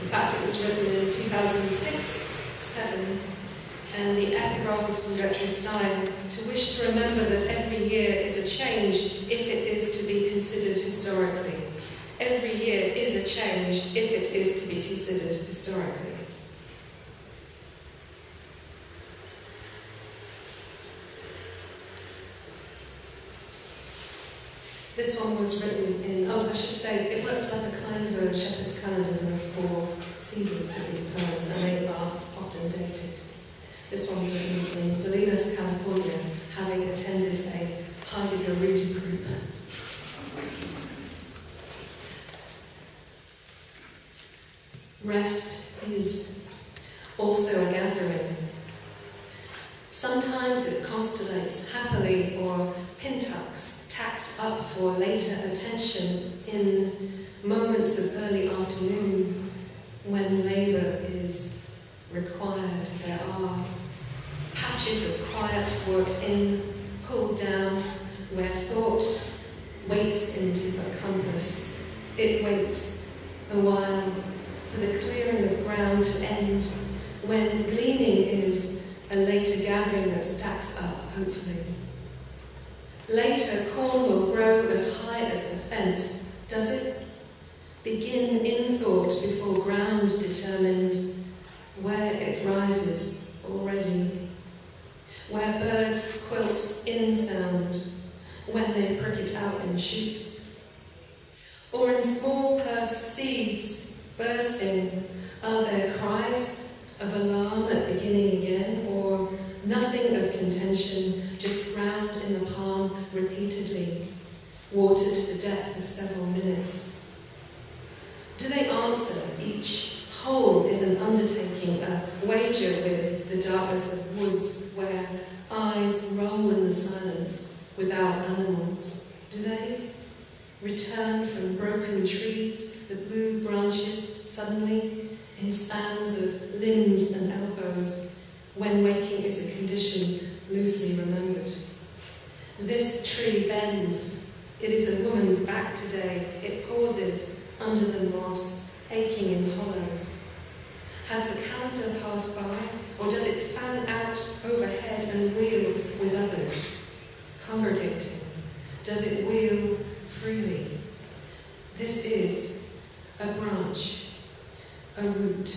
In fact, it was written in 2006-7, and the epigraph is from Gertrude Stein, to wish to remember that every year is a change if it is to be considered historically. Every year is a change if it is to be considered historically. This one was written in, I should say, it works like a kind of a shepherd's calendar of 4 seasons of these poems, and they are often dated. This one was written in Bolinas, California, having attended a Heidegger reading group. Rest is also a gathering. Sometimes it constellates happily or pintucks, tacked up for later attention in moments of early afternoon when labour is required. There are patches of quiet worked in, pulled down, where thought waits in deeper compass. It waits a while for the clearing of ground to end, when gleaning is a later gathering that stacks up, hopefully. Later, corn will grow as high as the fence, does it? Begin in thought before ground determines where it rises already. Where birds quilt in sound when they prick it out in shoots. Or in small pursed seeds bursting, are there cries of alarm at beginning again, or nothing of contention, just ground in the palm repeatedly, watered to the depth of several minutes? Do they answer each? Whole is an undertaking, a wager with the darkness of woods where eyes roll in the silence without animals. Do they return from broken trees, the blue branches suddenly in spans of limbs and elbows, when waking is a condition loosely remembered? This tree bends. It is a woman's back today. It pauses under the moss, aching in hollows. Has the calendar passed by, or does it fan out overhead and wheel with others, congregating? Does it wheel freely? This is a branch, a root.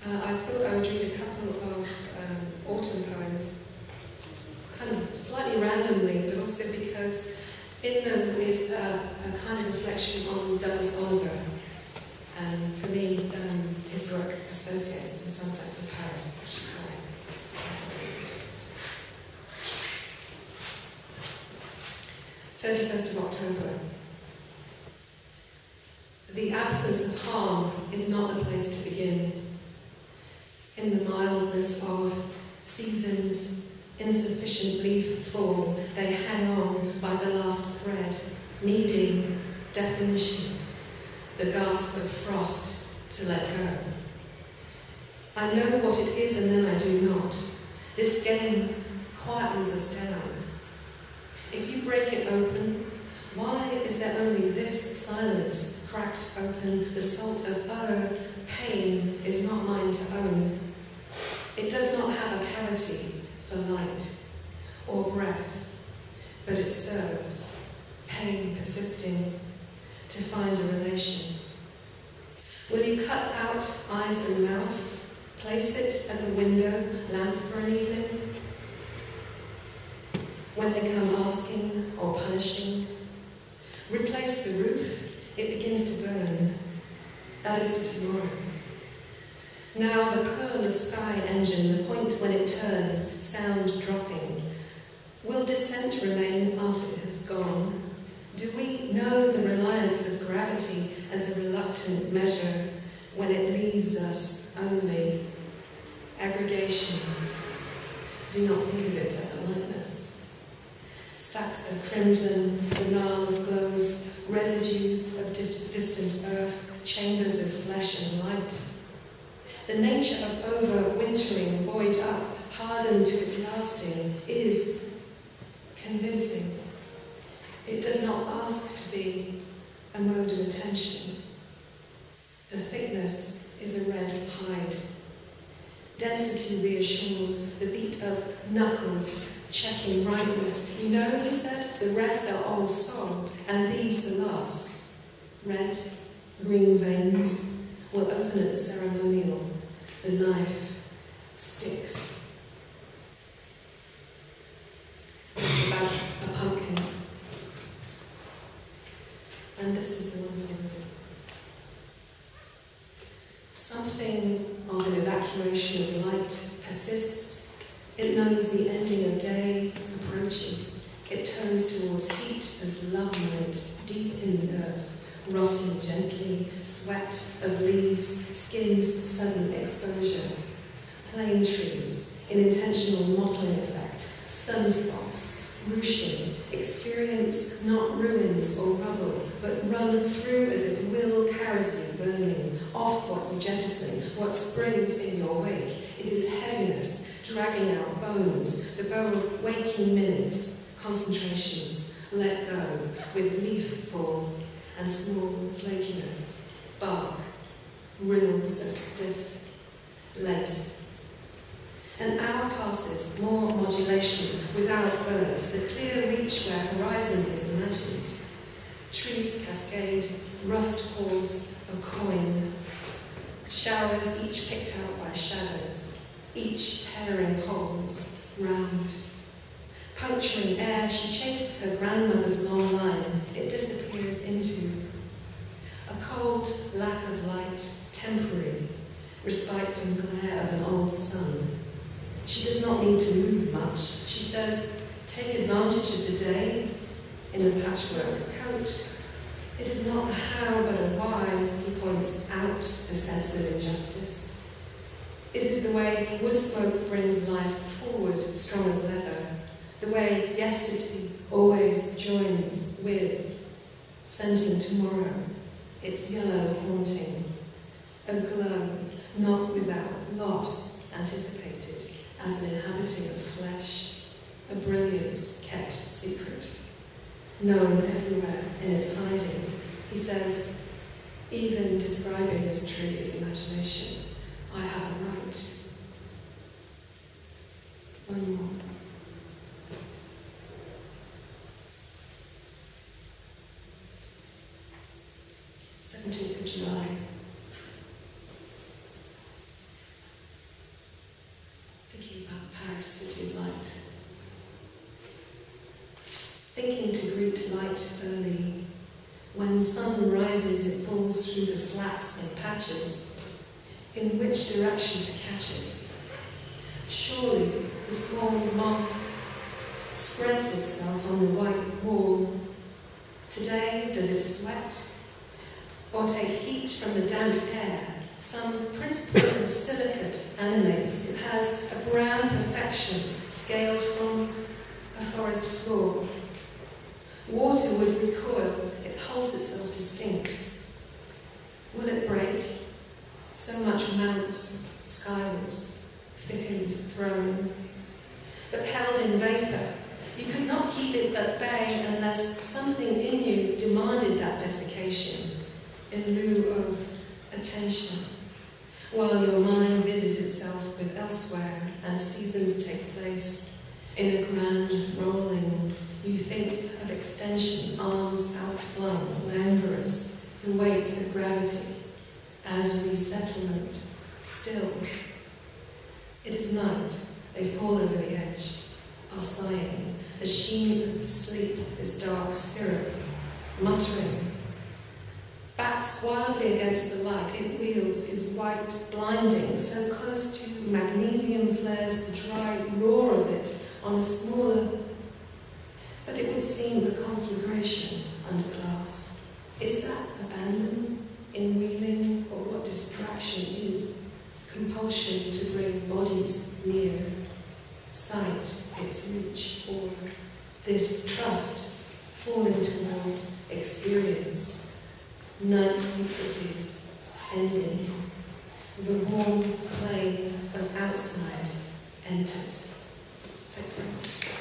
I thought I would read a couple of autumn poems, kind of slightly randomly, but also because in them is a kind of reflection on Douglas Oliver, and for me, his work associates in some sense with Paris, which is why. 31st of October. The absence of harm is not the place to begin. In the mildness of seasons, insufficient leaf fall, they hang on by the last thread, needing definition, the gasp of frost to let go. I know what it is and then I do not. This game quietens us down. If you break it open, why is there only this silence cracked open? The salt of pain is not mine to own. It does not have a cavity for light or breath, but it serves, pain persisting, to find a relation. Will you cut out eyes and mouth, place it at the window, lamp for an evening? When they come asking or punishing, replace the roof, it begins to burn. That is for tomorrow. Now the pearl of sky engine, the point when it turns, sound dropping. Will dissent remain after it has gone? Do we know the reliance of gravity as a reluctant measure when it leaves us only aggregations? Do not think of it as a lightness. Stacks of crimson, the gnarl of glows, residues of distant earth, chambers of flesh and light. The nature of overwintering, buoyed up, hardened to its lasting, is convincing. It does not ask to be a mode of attention. The thickness is a red hide. Density reassures the beat of knuckles checking rightness. You know, he said, the rest are old sod, and these the last. Red, green veins will open at the ceremonial. The knife sticks. It's about a pumpkin. And this is the one thing. Something of an evacuation of light persists. It knows the ending of day approaches. It turns towards heat as love might, deep in the earth, rotting gently, sweat of leaves, skin's sudden exposure. Plane trees, in intentional mottling effect, sunspots, ruching, experience not ruins or rubble, but run through as if will carries you burning, off what you jettison, what springs in your wake. It is heaviness, dragging out bones, the bow of waking minutes, concentrations, let go, with leaf fall and small flakiness, bark, rills of stiff lace. An hour passes, more modulation, without birds, the clear reach where horizon is imagined. Trees cascade, rust hoards a coin. Showers each picked out by shadows, each tearing holes, round. Puncturing air, she chases her grandmother's long line. It disappears into a cold lack of light, temporary, respite from glare of an old sun. She does not need to move much. She says, take advantage of the day in a patchwork coat. It is not a how but a why. He points out the sense of injustice. It is the way wood smoke brings life forward, strong as leather. The way yesterday always joins with, scenting tomorrow, its yellow haunting. A glow, not without loss, anticipated, as an inhabiting of flesh, a brilliance kept secret, known everywhere in its hiding. He says, even describing this tree is imagination. I have a right. One more. 17th of July. Thinking about Paris, city of light. Thinking to greet light early. When sun rises, it falls through the slats and patches. In which direction to catch it? Surely the small moth spreads itself on the white wall. Today, does it sweat? Or take heat from the damp air? Some principle of silicate animates. It has a brown perfection scaled from a forest floor. Water would recoil. It holds itself distinct. Will it break? So much mounts, skywards, thickened, thrown, but held in vapour. You could not keep it at bay unless something in you demanded that desiccation in lieu of attention, while your mind busies itself with elsewhere and seasons take place in a grand rolling. You think of extension, arms outflung, languorous, the weight of gravity, as resettlement, still. It is night, they fall over the edge, are sighing, the sheen of sleep is dark syrup, muttering. Backs wildly against the light, it wheels, is white, blinding, so close to magnesium flares the dry roar of it on a smaller, but it would seem a conflagration under glass. Is that abandon in wheeling, or what distraction is? Compulsion to bring bodies near, sight, its reach, or this trust falling towards experience. Night secrecies ending. The warm plane of outside enters. Thanks very much.